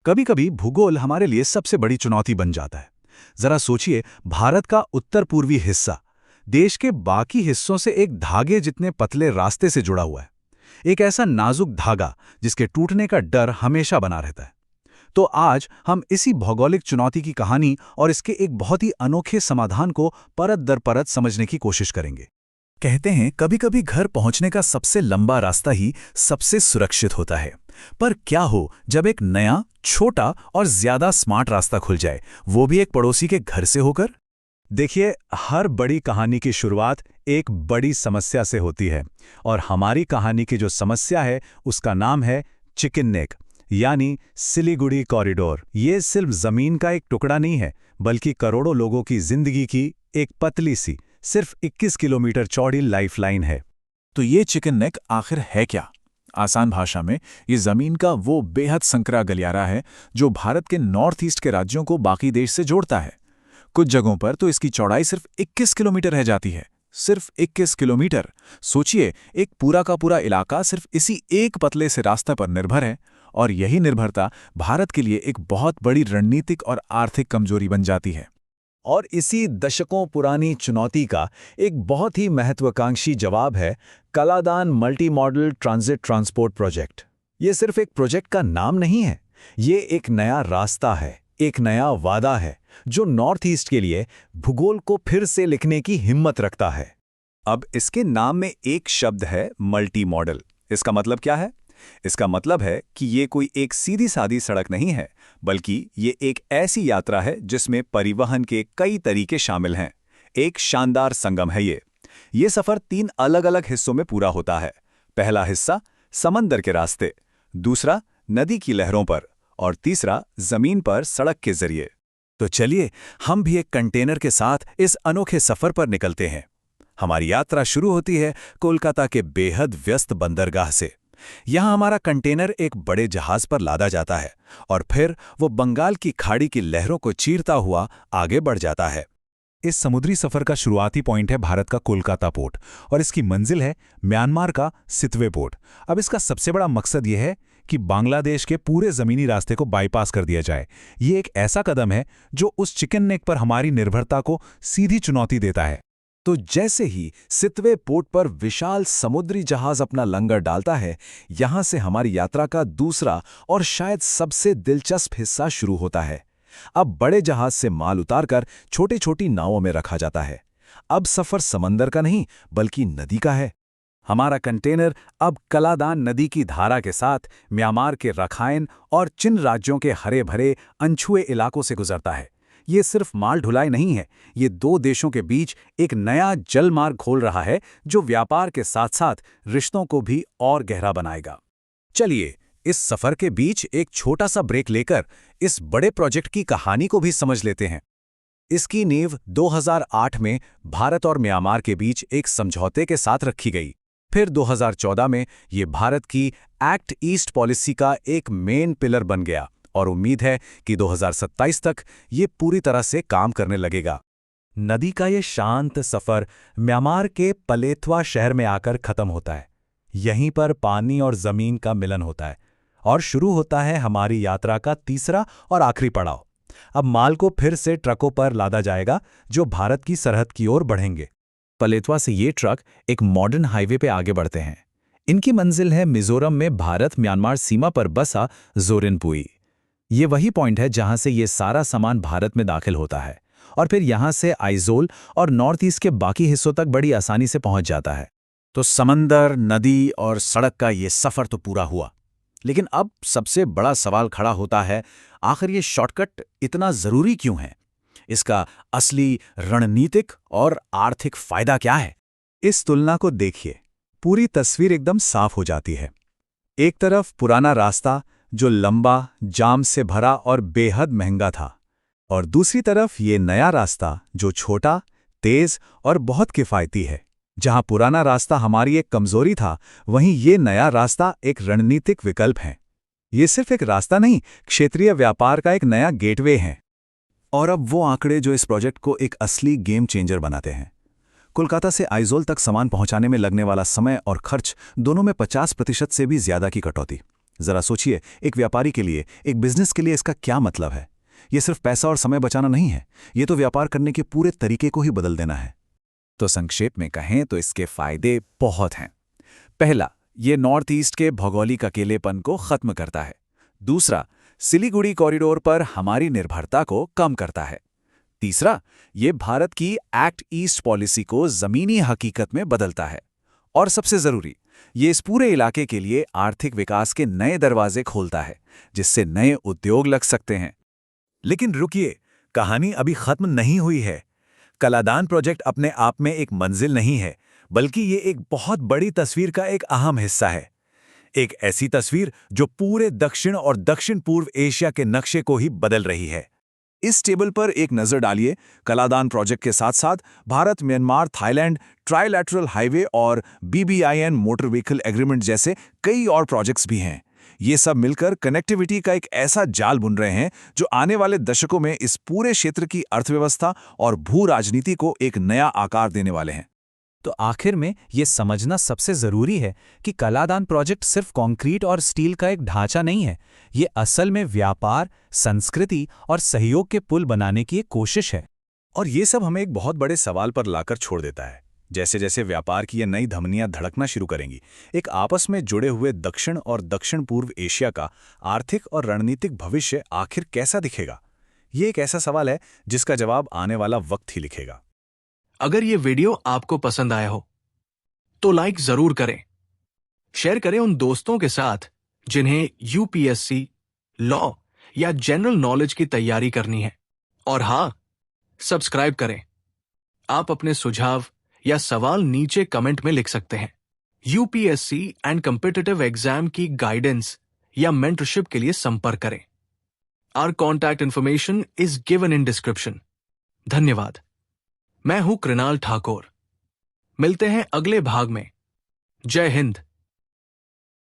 कभी कभी भूगोल हमारे लिए सबसे बड़ी चुनौती बन जाता है। जरा सोचिए, भारत का उत्तर पूर्वी हिस्सा देश के बाकी हिस्सों से एक धागे जितने पतले रास्ते से जुड़ा हुआ है। एक ऐसा नाजुक धागा जिसके टूटने का डर हमेशा बना रहता है। तो आज हम इसी भौगोलिक चुनौती की कहानी और इसके एक बहुत ही अनोखे समाधान को परत दर परत समझने की कोशिश करेंगे। कहते हैं कभी कभी घर पहुंचने का सबसे लंबा रास्ता ही सबसे सुरक्षित होता है। पर क्या हो जब एक नया, छोटा और ज्यादा स्मार्ट रास्ता खुल जाए, वो भी एक पड़ोसी के घर से होकर? देखिए, हर बड़ी कहानी की शुरुआत एक बड़ी समस्या से होती है। और हमारी कहानी की जो समस्या है उसका नाम है चिकन नेक, यानी सिलीगुड़ी कॉरिडोर। ये सिर्फ जमीन का एक टुकड़ा नहीं है, बल्कि करोड़ों लोगों की जिंदगी की एक पतली सी, सिर्फ 21 किलोमीटर चौड़ी लाइफलाइन है। तो ये चिकन नेक आखिर है क्या? आसान भाषा में, ये जमीन का वो बेहद संकरा गलियारा है जो भारत के नॉर्थ ईस्ट के राज्यों को बाकी देश से जोड़ता है। कुछ जगहों पर तो इसकी चौड़ाई सिर्फ 21 किलोमीटर रह जाती है। सिर्फ 21 किलोमीटर! सोचिए, एक पूरा का पूरा इलाका सिर्फ इसी एक पतले से रास्ते पर निर्भर है। और यही निर्भरता भारत के लिए एक बहुत बड़ी रणनीतिक और आर्थिक कमजोरी बन जाती है। और इसी दशकों पुरानी चुनौती का एक बहुत ही महत्वाकांक्षी जवाब है Kaladan multi modal transit transport project. ये सिर्फ एक प्रोजेक्ट का नाम नहीं है, ये एक नया रास्ता है, एक नया वादा है जो नॉर्थ ईस्ट के लिए भूगोल को फिर से लिखने की हिम्मत रखता है। अब इसके नाम में एक शब्द है मल्टी मॉडल। इसका मतलब क्या है? इसका मतलब है कि ये कोई एक सीधी सादी सड़क नहीं है, बल्कि ये एक ऐसी यात्रा है जिसमें परिवहन के कई तरीके शामिल हैं। एक शानदार संगम है ये सफर 3 अलग-अलग हिस्सों में पूरा होता है। पहला हिस्सा समंदर के रास्ते, दूसरा नदी की लहरों पर और तीसरा जमीन पर सड़क के जरिए। तो चलिए, हम भी एक कंटेनर के साथ इस अनोखे सफर पर निकलते हैं। हमारी यात्रा शुरू होती है कोलकाता के बेहद व्यस्त बंदरगाह से। यहां हमारा कंटेनर एक बड़े जहाज पर लादा जाता है और फिर वो बंगाल की खाड़ी की लहरों को चीरता हुआ आगे बढ़ जाता है। इस समुद्री सफर का शुरुआती पॉइंट है भारत का कोलकाता पोर्ट और इसकी मंजिल है म्यांमार का सितवे पोर्ट। अब इसका सबसे बड़ा मकसद यह है कि बांग्लादेश के पूरे जमीनी रास्ते को बाईपास कर दिया जाए। ये एक ऐसा कदम है जो उस चिकन नेक पर हमारी निर्भरता को सीधी चुनौती देता है। तो जैसे ही सितवे पोर्ट पर विशाल समुद्री जहाज अपना लंगर डालता है, यहां से हमारी यात्रा का दूसरा और शायद सबसे दिलचस्प हिस्सा शुरू होता है। अब बड़े जहाज से माल उतारकर छोटी छोटी नावों में रखा जाता है। अब सफर समंदर का नहीं, बल्कि नदी का है। हमारा कंटेनर अब कलादान नदी की धारा के साथ म्यांमार के रखाइन और चिन राज्यों के हरे भरे अनछुए इलाकों से गुजरता है। ये सिर्फ माल ढुलाई नहीं है, ये 2 देशों के बीच एक नया जल मार्ग खोल रहा है जो व्यापार के साथ साथ रिश्तों को भी और गहरा बनाएगा। चलिए, इस सफर के बीच एक छोटा सा ब्रेक लेकर इस बड़े प्रोजेक्ट की कहानी को भी समझ लेते हैं। इसकी नींव 2008 में भारत और म्यांमार के बीच एक समझौते के साथ रखी गई। फिर 2014 में ये भारत की एक्ट ईस्ट पॉलिसी का एक मेन पिलर बन गया और उम्मीद है कि 2027 तक ये पूरी तरह से काम करने लगेगा। नदी का ये शांत सफर म्यांमार के पलेथवा शहर में आकर खत्म होता है। यहीं पर पानी और जमीन का मिलन होता है और शुरू होता है हमारी यात्रा का तीसरा और आखिरी पड़ाव। अब माल को फिर से ट्रकों पर लादा जाएगा जो भारत की सरहद की ओर बढ़ेंगे। पलेथवा से ये ट्रक एक मॉडर्न हाईवे पे आगे बढ़ते हैं। इनकी मंजिल है मिजोरम में भारत म्यांमार सीमा पर बसा जोरिनपुई। ये वही पॉइंट है जहां से ये सारा सामान भारत में दाखिल होता है और फिर यहां से आइजोल और नॉर्थ ईस्ट के बाकी हिस्सों तक बड़ी आसानी से पहुंच जाता है। तो समंदर, नदी और सड़क का ये सफर तो पूरा हुआ, लेकिन अब सबसे बड़ा सवाल खड़ा होता है, आखिर ये शॉर्टकट इतना जरूरी क्यों है? इसका असली रणनीतिक और आर्थिक फायदा क्या है? इस तुलना को देखिए, पूरी तस्वीर एकदम साफ हो जाती है। एक तरफ पुराना रास्ता जो लंबा, जाम से भरा और बेहद महंगा था, और दूसरी तरफ ये नया रास्ता जो छोटा, तेज और बहुत किफायती है। जहां पुराना रास्ता हमारी एक कमजोरी था, वहीं ये नया रास्ता एक रणनीतिक विकल्प है। ये सिर्फ एक रास्ता नहीं, क्षेत्रीय व्यापार का एक नया गेटवे है। और अब वो आंकड़े जो इस प्रोजेक्ट को एक असली गेम चेंजर बनाते हैं। कोलकाता से आइजोल तक सामान पहुंचाने में लगने वाला समय और खर्च दोनों में 50% से भी ज्यादा की कटौती। जरा सोचिए, एक व्यापारी के लिए, एक बिजनेस के लिए इसका क्या मतलब है। ये सिर्फ पैसा और समय बचाना नहीं है, ये तो व्यापार करने के पूरे तरीके को ही बदल देना है। तो संक्षेप में कहें तो इसके फायदे बहुत हैं। पहला, ये नॉर्थ ईस्ट के भौगोलिक अकेलेपन को खत्म करता है। दूसरा, सिलीगुड़ी कॉरिडोर पर हमारी निर्भरता को कम करता है। तीसरा, ये भारत की एक्ट ईस्ट पॉलिसी को जमीनी हकीकत में बदलता है। और सबसे जरूरी, ये इस पूरे इलाके के लिए आर्थिक विकास के नए दरवाजे खोलता है, जिससे नए उद्योग लग सकते हैं। लेकिन रुकिए, कहानी अभी खत्म नहीं हुई है। कलादान प्रोजेक्ट अपने आप में एक मंजिल नहीं है, बल्कि ये एक बहुत बड़ी तस्वीर का एक अहम हिस्सा है। एक ऐसी तस्वीर जो पूरे दक्षिण और दक्षिण पूर्व एशिया के नक्शे को ही बदल रही है। इस टेबल पर एक नजर डालिए। कलादान प्रोजेक्ट के साथ साथ Bharat, Myanmar, Thailand, trilateral highway और BBIN मोटर व्हीकल एग्रीमेंट जैसे कई और प्रोजेक्ट्स भी हैं। ये सब मिलकर कनेक्टिविटी का एक ऐसा जाल बुन रहे हैं जो आने वाले दशकों में इस पूरे क्षेत्र की अर्थव्यवस्था और भू राजनीति को एक नया आकार देने वाले हैं। तो आखिर में ये समझना सबसे जरूरी है कि कलादान प्रोजेक्ट सिर्फ कंक्रीट और स्टील का एक ढांचा नहीं है। ये असल में व्यापार, संस्कृति और सहयोग के पुल बनाने की एक कोशिश है। और ये सब हमें एक बहुत बड़े सवाल पर लाकर छोड़ देता है। जैसे जैसे व्यापार की ये नई धमनियां धड़कना शुरू करेंगी, एक आपस में जुड़े हुए दक्षिण और दक्षिण पूर्व एशिया का आर्थिक और रणनीतिक भविष्य आखिर कैसा दिखेगा? ये एक ऐसा सवाल है जिसका जवाब आने वाला वक्त ही लिखेगा। अगर ये वीडियो आपको पसंद आया हो तो लाइक जरूर करें, शेयर करें उन दोस्तों के साथ जिन्हें UPSC, लॉ या जनरल नॉलेज की तैयारी करनी है। और हाँ, सब्सक्राइब करें। आप अपने सुझाव या सवाल नीचे कमेंट में लिख सकते हैं। UPSC एंड कॉम्पिटिटिव एग्जाम की गाइडेंस या मेंटरशिप के लिए संपर्क करें। Our contact information is given in description. धन्यवाद। मैं हूं कृणाल ठाकुर। मिलते हैं अगले भाग में। जय हिंद।